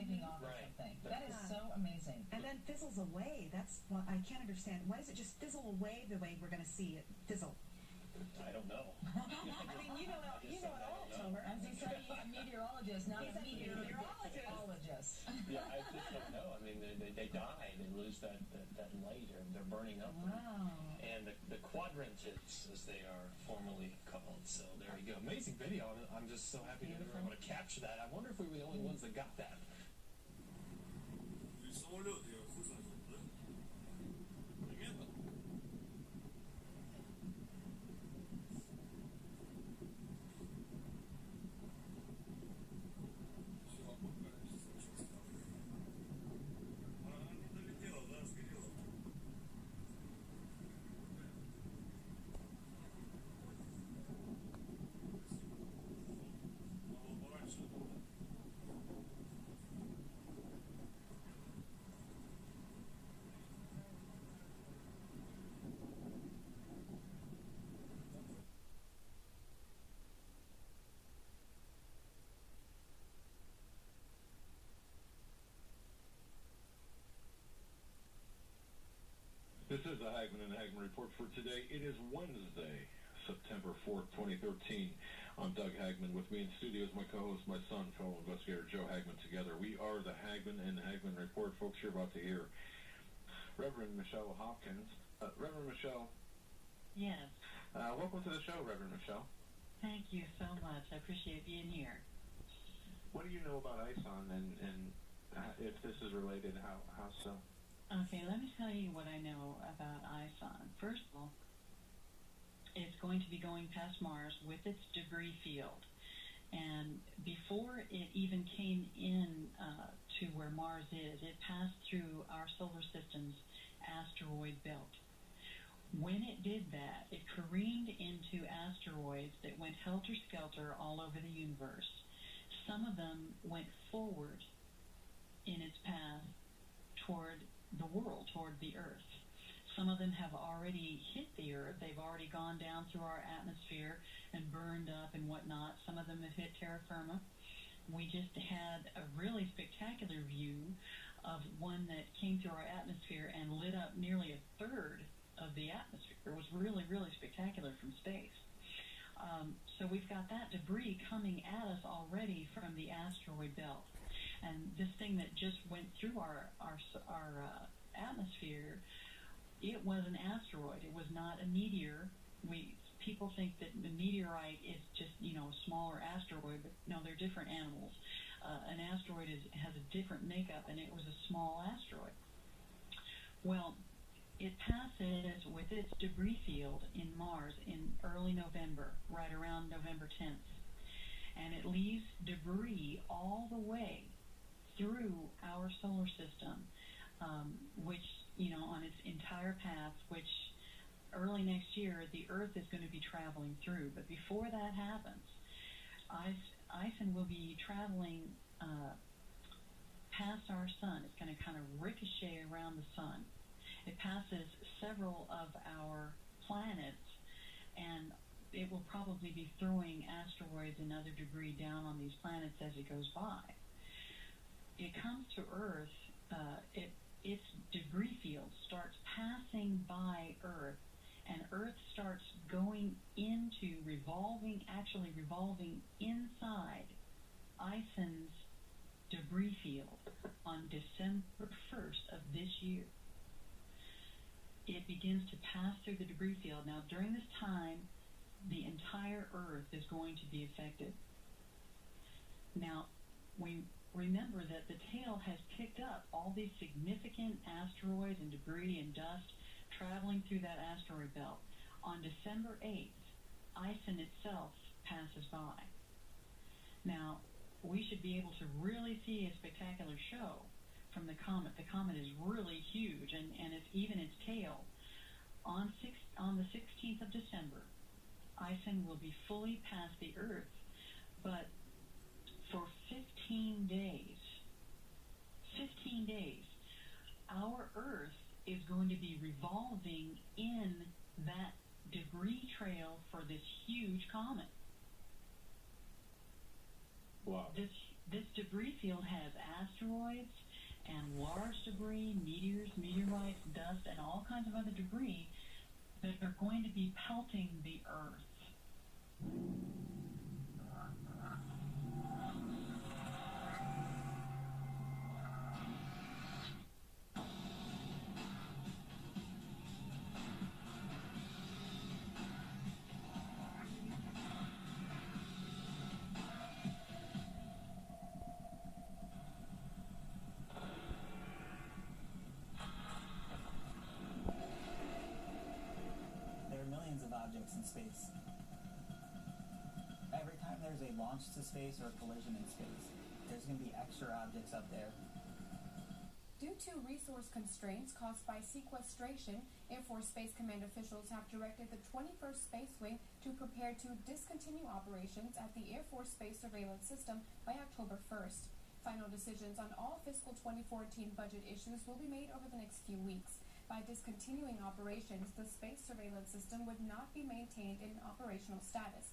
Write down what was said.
driving off or something. That is so amazing. And then fizzles away. That's what I can't understand. Why does it just fizzle away the way we're going to see it fizzle? I don't know. I mean, you know it all, Tomer. As he said, he's a meteorologist, not He's a a meteorologist. Yeah, I just don't know. I mean, they die. They lose that light, or they're burning up. Wow. And the quadrants, as they are formally called. So there you go. Amazing video. I'm just so happy that we were able to capture that. I wonder if we were the only ones that got that. This is the Hagman and Hagman Report for today. It is Wednesday, September 4th, 2013. I'm Doug Hagman. With me in studio is my co-host, my son, fellow investigator Joe Hagman. Together, we are the Hagman and Hagman Report. Folks, you're about to hear Reverend Michelle Hopkins. Reverend Michelle. Yes. Welcome to the show, Reverend Michelle. Thank you so much. I appreciate being here. What do you know about ISON, and if this is related, how so? Okay, let me tell you what I know about ISON. First of all, it's going to be going past Mars with its debris field. And before it even came in to where Mars is, it passed through our solar system's asteroid belt. When it did that, it careened into asteroids that went helter-skelter all over the universe. Some of them went forward in its path toward the world, toward the Earth. Some of them have already hit the Earth. They've already gone down through our atmosphere and burned up and whatnot. Some of them have hit terra firma. We just had a really spectacular view of one that came through our atmosphere and lit up nearly a third of the atmosphere. It was really, really spectacular from space. So we've got that debris coming at us already from the asteroid belt. And this thing that just went through our atmosphere, it was an asteroid. It was not a meteor. People think that the meteorite is just, a smaller asteroid, but no, they're different animals. An asteroid has a different makeup, and it was a small asteroid. Well, it passes with its debris field in Mars in early November, right around November 10th. And it leaves debris all the way through our solar system, which, on its entire path, which early next year the Earth is going to be traveling through. But before that happens, ISON will be traveling past our sun. It's going to kind of ricochet around the sun. It passes several of our planets, and it will probably be throwing asteroids and other debris down on these planets as it goes by. It comes to Earth, its debris field starts passing by Earth, and Earth starts going into actually revolving inside ISON's debris field on December 1st of this year. It begins to pass through the debris field. Now, during this time, the entire Earth is going to be affected. Now, we remember that the tail has picked up all these significant asteroids and debris and dust traveling through that asteroid belt. On December 8th, ISON itself passes by. Now, we should be able to really see a spectacular show from the comet. The comet is really huge, and it's even its tail. On the 16th of December, ISON will be fully past the Earth, but for 15 days, our Earth is going to be revolving in that debris trail for this huge comet. Wow. This debris field has asteroids and large debris, meteors, meteorites, dust, and all kinds of other debris that are going to be pelting the Earth. Objects in space. Every time there's a launch to space or a collision in space, there's going to be extra objects up there. Due to resource constraints caused by sequestration, Air Force Space Command officials have directed the 21st Space Wing to prepare to discontinue operations at the Air Force Space Surveillance System by October 1st. Final decisions on all fiscal 2014 budget issues will be made over the next few weeks. By discontinuing operations, the space surveillance system would not be maintained in operational status.